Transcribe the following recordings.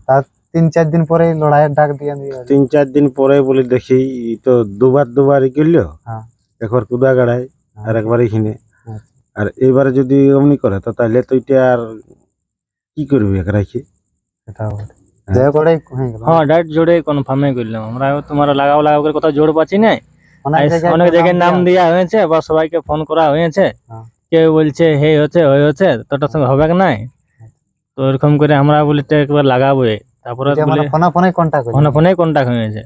তার 3-4 দিন পরে লড়াইয়ের ডাক দিয়ে দিয়ে 3-4 দিন পরে বলে দেখি তো দুবারই করলো। হ্যাঁ একবার কুদা গাড়ায় আর একবার এখানে। আচ্ছা। আর এবারে যদি অমনি করে তো তাহলে তো এটা আর কি করবি এক রাখি। সেটাও বটে। যে করে হয়ে গেল হ্যাঁ ডাইরেক্ট জোরে কনফার্মে করলাম আমরা। তোমার লাগাও করে কথা জোর পাচ্ছি না। অনেক জায়গায় নাম দেওয়া হয়েছে বা সবাইকে ফোন করা হয়েছে। হ্যাঁ। কেউ বলছে হে হচ্ছে ওই হচ্ছে তোটার সঙ্গে হবে কি নাই। তো এরকম করে আমরা বলি একবার লাগাবো। তারপরে ফোনে কন্টাক্ট হয়েছে।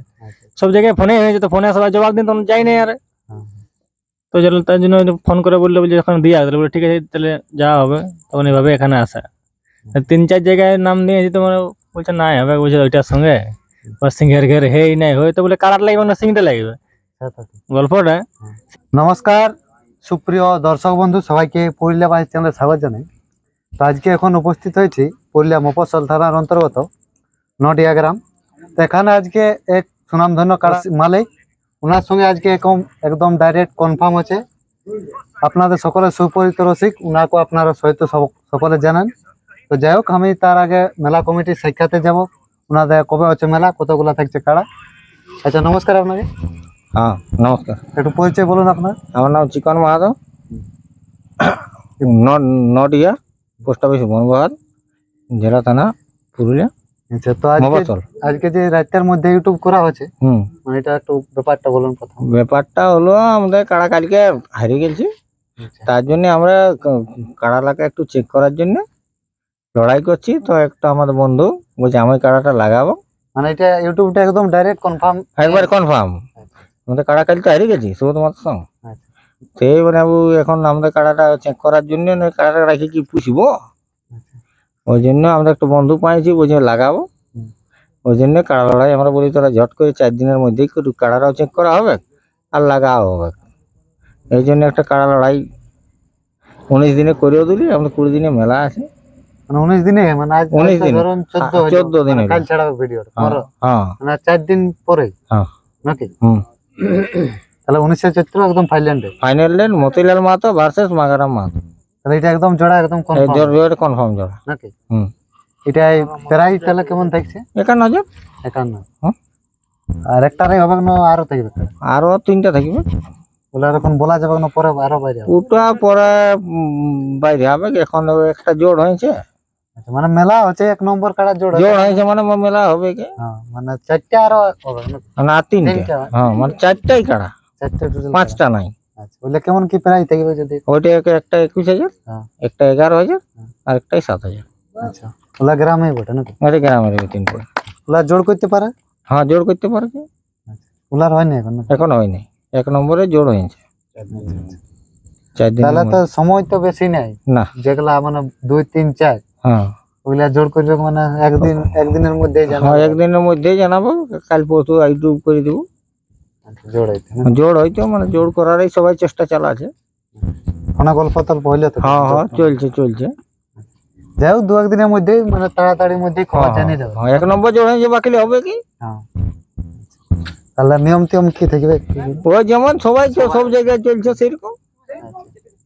সব জায়গায় ফোনে হয়েছে, তো ফোনে সবাই জবাব দিন তখন যাই নাই আর। তো তার জন্য ফোন করে বললো বলছে এখন দিয়ে আসলে বলে ঠিক আছে তাহলে যাওয়া হবে। তখন এইভাবে এখানে আসা 3-4 জায়গায় নাম নিয়েছি। তোমার বলছে নাই হবে, বলছে ওইটার সঙ্গে সিংহের ঘের হেই নাই হয় তো বলে কারার লাগবে না সিংটা লাগবে গল্পটা। নমস্কার সুপ্রিয় দর্শক বন্ধু, সবাইকে পুরুলিয়া বাইক চ্যানেলে স্বাগত জানাই। তো আজকে এখন উপস্থিত হয়েছি পুরুলিয়া মফস্বল থানার অন্তর্গত নডিয়া গ্রাম। তো এখানে আজকে এক সুনামধন্য কারা মালিক, ওনার সঙ্গে আজকে একদম ডাইরেক্ট কনফার্ম হচ্ছে। আপনাদের সকলের সুপরিচিত রসিক, ওনাকে আপনারা সহিত সকলে জানেন। তো যাই হোক, আমি তার আগে মেলা কমিটির সাক্ষাতে যাব। ওনাদের কবে হচ্ছে মেলা, কতগুলা থাকছে কারা। আচ্ছা নমস্কার আপনাকে। হ্যাঁ নমস্কার। একটু পরিচয় বলুন আপনার। আমার নাম চিকন মাহাতো, নডিয়া, পোস্ট অফিস বনবহাট, জেলা থানা পুরুলিয়া। আচ্ছা, তো আজকে যে রাতের মধ্যে ইউটিউব করা হচ্ছে, মানে এটা একটু ব্যাপারটা বলুন। প্রথম ব্যাপারটা হলো আমাদের কাড়া কালকে হারিয়ে গেছি। তার জন্য আমরা কাড়াটাকে একটু চেক করার জন্য লড়াই করছি। তো একটা আমাদের বন্ধু বলছে আমি কাড়াটা লাগাবো, মানে এটা ইউটিউবটা একদম ডাইরেক্ট কনফার্ম, একবার কনফার্ম। আমাদের কাড়া কালকে হারিয়ে গেছি শুধুমাত্র সঙ্গে। সেই মানে এখন আমাদের কাড়াটা চেক করার জন্য কাড়াটা রাখি কি পুষবো, ওই জন্য আমরা একটু বন্ধু পাইছি, বলছি লাগাবো। ওই জন্য কাড়া লড়াই আমরা বলি তোরা ঝট করে 4 দিনের মধ্যেই কাড়াটাও চেক করা হবে আর লাগাও হবে। এই জন্য একটা কাড়া লড়াই 19 দিনে করেও দিলি। আমরা 20 দিনে মেলা আছে। মানে 19 দিনে, মানে আজ 19 দিনে, ধরুন 14 দিনে কাল ছাড়া ভিডিও। হ্যাঁ মানে 4 দিন পরে। হ্যাঁ নাকি? তাহলে 19 চৈত্র একদম final date Motilal Mahato versus Magaram Mahato. তাহলে এটা একদম জোড়া, একদম কনফার্ম জোড়া নাকি? এটা প্রাইস তাহলে কেমন থাকছে? 51,000। 51। আর একটারই হবে না আরো থাকবে? আরো 3টা থাকবে। বলে এখন বলা যাবে না, পরে আরো বাইরে হবে? ওটা পরে বাইরে হবে। এখন একটা জোড় হয়েছে। আচ্ছা, মানে মেলা হচ্ছে 1 নম্বর কাড়া জোড় হয়েছে, মানে মেলা হবে কি? মানে 4টা আরো হবে না 3টা। হ্যাঁ মানে 4টাই কাড়া, 5টা নাই। আচ্ছা, বলে কেমন কি প্রাইস থাকবে? যদি ওইটা একটা 21,000, একটা 11,000 আর একটাই 7,000। আচ্ছা, ওলা গ্রামে বটে নাকি? ওটা গ্রামের 3টা। ওলা জোড় করতে পারে? হ্যাঁ জোড় করতে পারে। ওলার হয় না এখন হয়নি। 1 নম্বরে জোড় হয়েছে 4 দিন। তাহলে তো সময় তো বেশি নাই না, যেগুলা মানে 2, 3, 4। হ্যাঁ ওইলা জোড় করবে মানে একদিনের মধ্যে জানাবো। হ্যাঁ একদিনের মধ্যেই জানাবো। কাল পরশু ইউটিউব করে দেবো। জোড় হইতো, মানে জোড় করারই সবাই চেষ্টা চালাচ্ছে। ফোনা গল্প টল্প হইলে তো? হ্যাঁ হ্যাঁ চলছে। যাই হোক, 2-1 দিনের মধ্যে, মানে তাড়াতাড়ির মধ্যে খবর জানিয়ে দেবে। 1 নম্বর জোড় হয়েছে, বাকি হবে কি? তাহলে নিয়ম টিয়ম কি থাকবে? ওই যেমন সবাই সব জায়গায় চলছে সেরকম।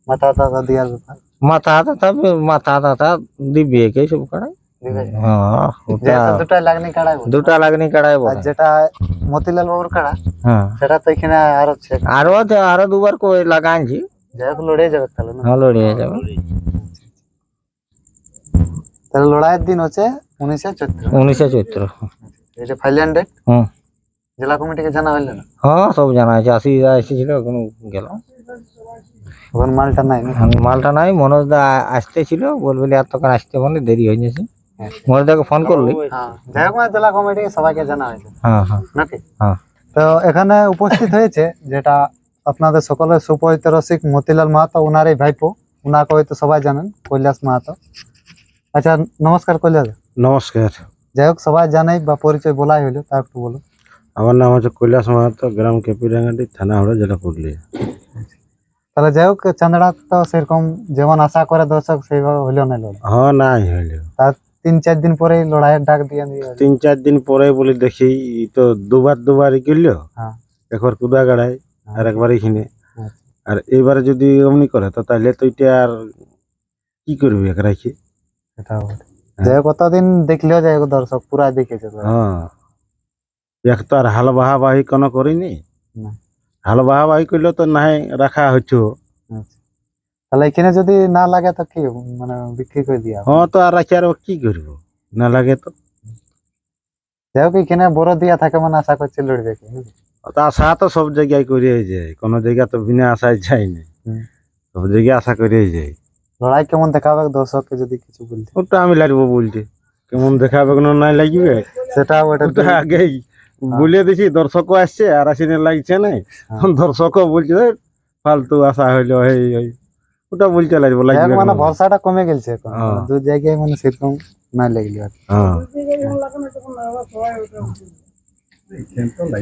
মাথা টাথা দেওয়ার ব্যাপার? মাথা টাথা দিবে কে সব কাড়াই। দুটা লাগনি কাড়াই বলে। যেটা মতিলাল বাবুর কাড়া, সেটা তো এখানে আরো 2বার লাগাইছি। যাই হোক, লড়ে যাবে তাহলে না? হ্যাঁ লড়িয়ে যাবে। তাহলে লড়াইয়ের দিন হচ্ছে 19 চৈত্র। এটা ফাইনাল ডেট। জেলা কমিটিকে জানা হইলো না? হ্যাঁ সব জানা আছে। এসেছিল, এখন গেল। এখন মালটা নাই? মালটা নাই। মনোজ দা আসতেছিল, বলবি আর তখন আসতে পারলে দেরি হয়ে গেছে। মনোজ দাকে ফোন করলি। যাই হোক, জেলা কমিটিকে সবাইকে জানা হয়েছে নাকি? হ্যাঁ। তো এখানে উপস্থিত হয়েছে যেটা আপনাদের সকলের সুপরিচিত রসিক মতিলাল মাহাতো, ওনারই ভাইপো। ওনাকে হয়তো সবাই জানেন, কৈলাস মাহাতো। আচ্ছা নমস্কার কৈলাস। নমস্কার। যাই হোক, সবাই জানাই বা পরিচয় বলাই হইলো, তা একটু বলো। আমার নাম হচ্ছে কৈলাস মাহাতো, গ্রাম কেপিডাঙ্গাটি, থানা হাওড়া, জেলা পুরুলিয়া। তাহলে যাই হোক, চান্দড়া তো সেরকম যেমন আশা করে দর্শক সেইভাবে হইলো না? হ্যাঁ নাই হইলো। তার 3-4 দিন পরে লড়াইয়ের ডাক দিয়ে 3-4 দিন পরে বলে দেখি তো দুবারই করলো। একবার কুদা গাড়ায় আর একবার এখানে। আর এবারে যদি অমনি করে তো তাহলে তো এটা আর কি করবি এক রাখি। যাই হোক, কতদিন দেখলেও যাই হোক দর্শক পুরা দেখেছে তো। হ্যাঁ এক তো আর হাল বাহাবাহি কোনো করিনি, না। হাল বাহাবাহি করলে তো নাই রাখা হচ্ছে। আচ্ছা। তাহলে এখানে যদি না লাগে তো কি মানে বিক্রি করে দিয়া হবে? হ্যাঁ তো আর রাখি আর কি করবো, না লাগে তো। যাই হোক এখানে বড় দিয়া থাকে মানে আশা করছি লড়বে কি নাকি? তো আশা তো সব জায়গায় করিয়ে যায়, কোনো জায়গা তো বিনা আশায় যায়নি, হুম। সব জায়গায় আশা করিয়ে যায়। লড়াই কেমন দেখাবে দর্শককে যদি কিছু বলতে? ওটা আমি লাগবো বলছি, কেমন দেখাবে কোনো নাই লাগবে সেটা ওটা ওটা আগেই বলে দিছি। দর্শকও আসছে আর আসিনে লাগছে না, হ্যাঁ। দর্শকও বলছে "এই, ফালতু আশা হইলো এই ওটা বলতে লাগবো যাই হোক, লাগবে মানে না। ভরসাটা কমে গেছে এখন, হ্যাঁ। মানে দু জায়গায় মানে সেরকম না লাগলো আর কি। হ্যাঁ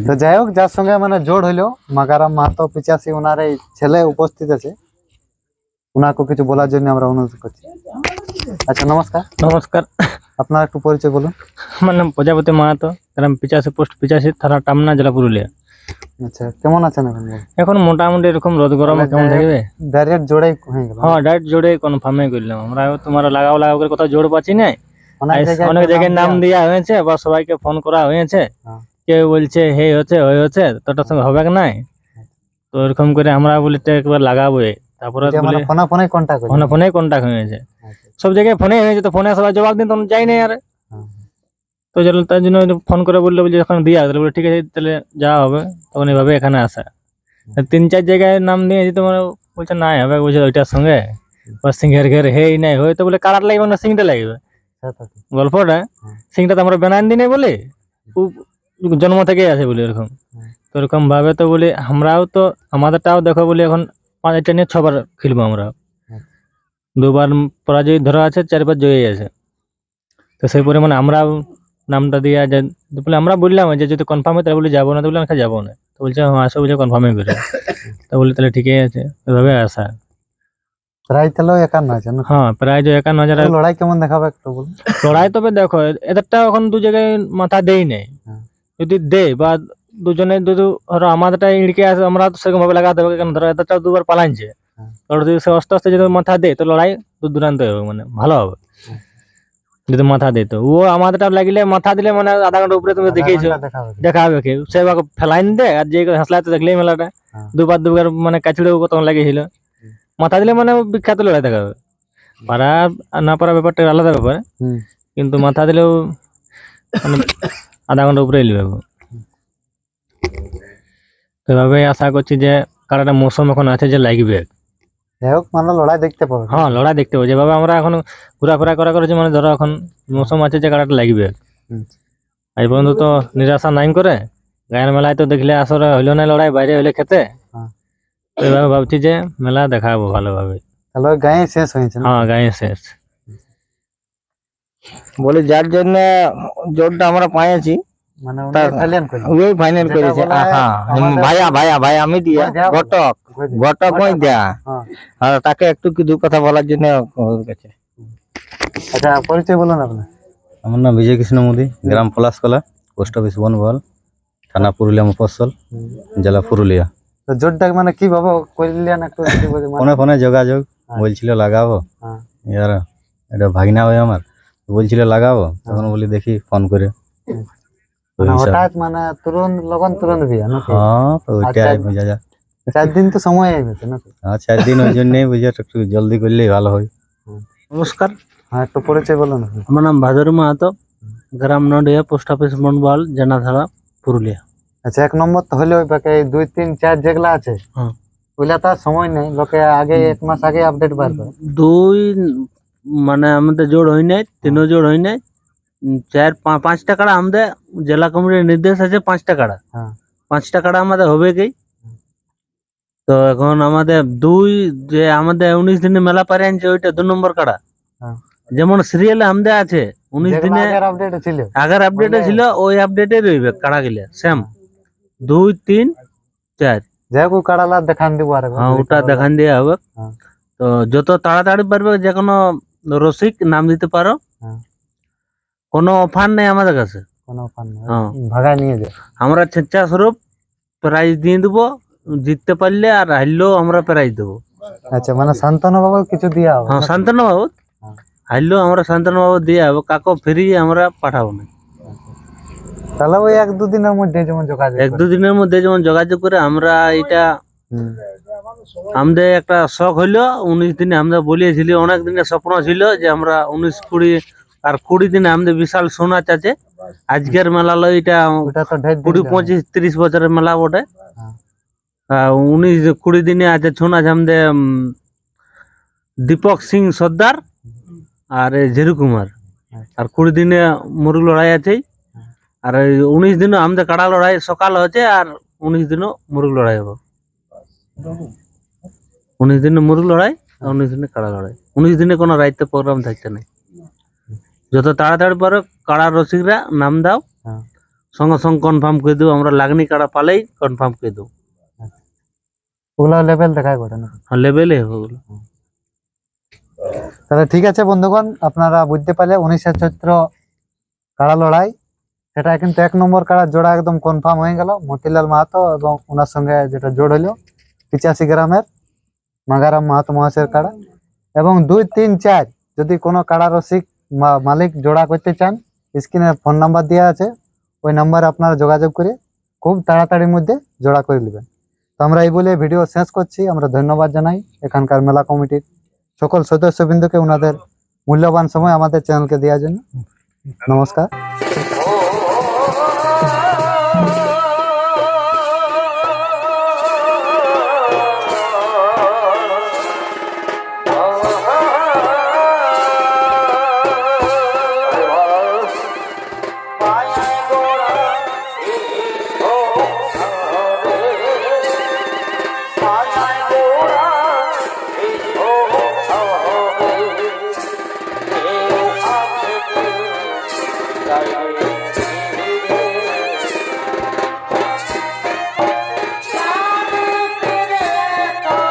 তো যাই হোক, যার সঙ্গে মানে জোড় হইলো মাগারাম মাহাতো 85, ওনার এই ছেলে উপস্থিত আছে, ওনাকে কিছু বলার জন্য আমরা অনুরোধ করছি। আচ্ছা নমস্কার, নমস্কার, আপনার একটু পরিচয় বলুন। আমার নাম প্রজাপতি মাহাতো, গ্রাম 85, পোস্ট 85, থানা টামনা, জেলা পুরুলিয়া। আচ্ছা কেমন আছেন এখন? এখন মোটামুটি এরকম রোদ গরম কেমন থাকবে। ডাইরেক্ট জোড়াই হয়ে গেল। হ্যাঁ ডাইরেক্ট জোরে কনফার্মে করলাম আমরা। তোমার লাগাও করে কোথাও জোর পাচ্ছি না। অনেক জায়গায় নাম দেওয়া হয়েছে বা সবাইকে ফোন করা হয়েছে, হ্যাঁ। কেউ বলছে হে হচ্ছে ওই হচ্ছে, তোটার সঙ্গে হবে কি নাই। তো এরকম করে আমরা বলি তো একবার লাগাবো, তারপরে মানে ফোনে ফোনে কন্টাক্ট ফোনে ফোনে কন্ট্যাক্ট হয়েছে, সব জায়গায় ফোনে হয়েছে। তো ফোনে সবাই জবাব দিন, তখন যাই না আর। তো তার জন্য ফোন করে বললো যে এখন দিয়ে আসলে বলে ঠিক আছে তাহলে যাওয়া হবে, তখন এইভাবে এখানে আসা। 3-4 জায়গায় নাম নিয়েছি, তোমার বলছে নাই হবে, বলছে ওইটার সঙ্গে সিংহের ঘের হেই নাই হয়, তো বলে কারার লাগবে না সিংটা লাগবে। গল্পটা সিংটা তো আমরা বেনান দিনে বলে জন্ম থেকেই আছে বলে এরকম। তো এরকম ভাবে তো বলি আমরাও তো আমাদেরটাও দেখো বলি এখন 5টা নিয়ে 6বার খেলবো আমরা। 2বার পরাজয় ধরা আছে, 4বার জয়ী আছে। তো সেই পরিমাণে আমরাও নামটা দিয়া বলে আমরা বললাম যে যদি কনফার্ম হয় তাহলে বলে যাবো না, তো বললাম যাবো না। তো বলছে হ্যাঁ আসো, বলছে কনফার্মই করে। তো বলি তাহলে ঠিকই আছে, এভাবে আসা। প্রাইজ তাহলে 51 আছে না? হ্যাঁ প্রায় 51,000। লড়াই কেমন দেখাবে একটু বলুন। লড়াই তবে দেখো এদেরটা এখন দু জায়গায় মাথা দেই নেই, যদি দে বা দুজনে ধরো আমাদেরটা ইড়কে আসে, আমরা তো সেরকম ভাবে লাগাতে হবে, কারণ ধরো এদেরটা 2বার পালাইছে। ধরো যদি সে আস্তে আস্তে যদি মাথা দেয় তো লড়াই দূর দূরান্ত হবে, মানে ভালো হবে যদি মাথা দেয়। তো ও আমাদেরটা লাগিলে মাথা দিলে মানে আধা ঘন্টা উপরে তুমি দেখেছো দেখাবে কি সে ফেলাইন দে, আর যে হাসলাই তো দেখলেই মেলাটা 2বার মানে কাছড়ে তখন লাগিয়েছিল। মাথা দিলে মানে বিখ্যাত লড়াই দেখাবে, পারা আর না পারা ব্যাপারটা আলাদা ব্যাপার, কিন্তু মাথা দিলেও মানে আধা ঘন্টা উপরে এলিবে। এভাবে আশা করছি যে কারাটা মৌসুম এখন আছে যে লাগবে। যাই হোক মানে লড়াই দেখতে পাবো। হ্যাঁ লড়াই দেখতে পাবো, যেভাবে আমরা এখন ঘোরাফেরা করেছি, মানে ধরো এখন মৌসুম আছে যে কারাটা লাগবে। আজ পর্যন্ত তো নিরাশা নাই করে, গায়ের মেলায় তো দেখলে আসলে হইলো না লড়াই, বাইরে হইলে খেতে। এইভাবে ভাবছি যে মেলা দেখাবো ভালোভাবে। তাহলে ওই গায়ে শেষ হয়েছে না? হ্যাঁ গায়ে শেষ। বলে যার জন্য জোরটা আমরা পাইছি মানে ওই ফাইনাল করেছে। হ্যাঁ ভাইয়া ভাইয়া ভাই আমি দিয়া ঘটক ঘটক ওই দেয়া, আর তাকে একটু কি দু কথা বলার জন্য ওর কাছে। আচ্ছা পরিচয় বলুন আপনার। আমার নাম বিজয় কৃষ্ণ মোদী, গ্রাম পলাশকলা, পোস্ট অফিস বনবল, থানা পুরুলিয়া মফস্বল, জেলা পুরুলিয়া। তো জোরটা মানে কিভাবে করলেন একটু যদি বলেন? ফোনে ফোনে যোগাযোগ, বলছিল লাগাবো, এবার এটা ভাগনা হয় আমার, বলছিল লাগাবো, তখন বলি দেখি ফোন করে। হঠাৎ মানে তুরন্ত বিয়া নাকি? হ্যাঁ তো ওইটাই বোঝা যায়, 4 দিন তো সময় গেছে নাকি? হ্যাঁ 4 দিন, ওই জন্যই বুঝে একটু জলদি করলেই ভালো হয়। নমস্কার, হ্যাঁ একটু পরিচয় বলুন। আমার নাম ভাদুরী মাহাতো, গ্রাম নডিয়া, পোস্ট অফিস বনবল, জানাধারা, পুরুলিয়া। আচ্ছা 1 নম্বর তো হলে ওই বাকি 2, 3, 4 যেগুলা আছে ওইলা তার সময় নেই, লোকে আগে 1 মাস আগে আপডেট বার করে। 2 মানে আমাদের জোর হয় নাই, 3 জোর হয় নাই, 4-5টা কাড়া আমাদের জেলা কমিটির নির্দেশ আছে 5টা কাড়া। 5টা কাড়া আমাদের হবে কি। তো এখন আমাদের যে আমাদের 19 দিনে মেলা পারে আনছে ওইটা 2 নম্বর কাড়া। যেমন সিরিয়ালে আমাদের আছে 19 দিনে আগের আপডেটে ছিল, ওই আপডেটে রইবে কাড়া গিলা সেম 2, 3, 4। যাই হোক কাড়ালা দেখান দিব আর। হ্যাঁ ওটা দেখান দেওয়া হবে। তো যত তাড়াতাড়ি পারবে যে কোনো রসিক নাম দিতে পারো, কোনো অফার নেই আমাদের কাছে। কোনো অফার নেই, ভাগায় নিয়ে যাও। আমরা স্বেচ্ছাস্বরূপ প্রাইজ দিয়ে দেবো, জিততে পারলে, আর হারলেও আমরা প্রাইজ দেবো। আচ্ছা মানে শান্তনু বাবু কিছু দিয়া হবে? হ্যাঁ শান্তনু বাবু হারলেও আমরা শান্তনুবাবু দিয়ে যাবো, কাকো ফিরিয়ে আমরা পাঠাবো না। তাহলে ওই 1-2 দিনের মধ্যে যেমন যোগাযোগ এক দু দিনের মধ্যে যেমন যোগাযোগ করে আমরা এটা হুম, আমাদের একটা শখ হইলো। 19 দিনে আমরা বলিয়েছিলি, অনেক দিনের স্বপ্ন ছিল যে আমরা 19-20 আর 20 দিনে আমাদের বিশাল সোনা আছে। আজকের মেলা লয় এটা ওটা তো ঢের দিন 20-25-30 বছরের মেলা বটে। হ্যাঁ। 19-20 দিনে আছে ছৌ নাচ আমাদের দীপক সিং সর্দার আর ঝেরু কুমার। আর 20 দিনে মুরগ লড়াই আছে। আর 19 দিনও আমাদের কাড়া লড়াই সকাল হচ্ছে, আর 19 দিনও মুরগ লড়াই হবে। 19 দিনে মুরগ লড়াই আর 19 দিনে কাড়া লড়াই। 19 দিনে কোনো রাইতে প্রোগ্রাম থাকছে না। যত তাড়াতাড়ি পারো কাড়া রসিকরা নাম দাও, হ্যাঁ। সঙ্গে সঙ্গে কনফার্ম করে দেবো। আমরা লাগনি কাড়া পালেই কনফার্ম করে দেবো। ওগুলো লেভেল দেখায় ঘটে না। লেভেলে হবে ওগুলো। তাহলে ঠিক আছে বন্ধুগণ, আপনারা বুঝতে পারলে 19শে চৈত্র কাড়া লড়াই, সেটা কিন্তু 1 নম্বর কাড়ার জোড়া একদম কনফার্ম হয়ে গেল। মতিলাল মাহাতো এবং ওনার সঙ্গে যেটা জোড় হলো 85 গ্রামের মাগারাম মাহাতো মহাশয়ের কাড়া। এবং 2, 3, 4 যদি কোনো কাড়া রসিক মালিক জোড়া করতে চান, স্ক্রিনে ফোন নাম্বার দেওয়া আছে, ওই নাম্বারে আপনারা যোগাযোগ করে খুব তাড়াতাড়ির মধ্যে জোড়া করে নেবেন। তো আমরা এই বলে ভিডিও শেষ করছি। আমরা ধন্যবাদ জানাই এখানকার মেলা কমিটির সকল সদস্যবৃন্দকে ওনাদের মূল্যবান সময় আমাদের চ্যানেলকে দেওয়ার জন্য। নমস্কার। Jai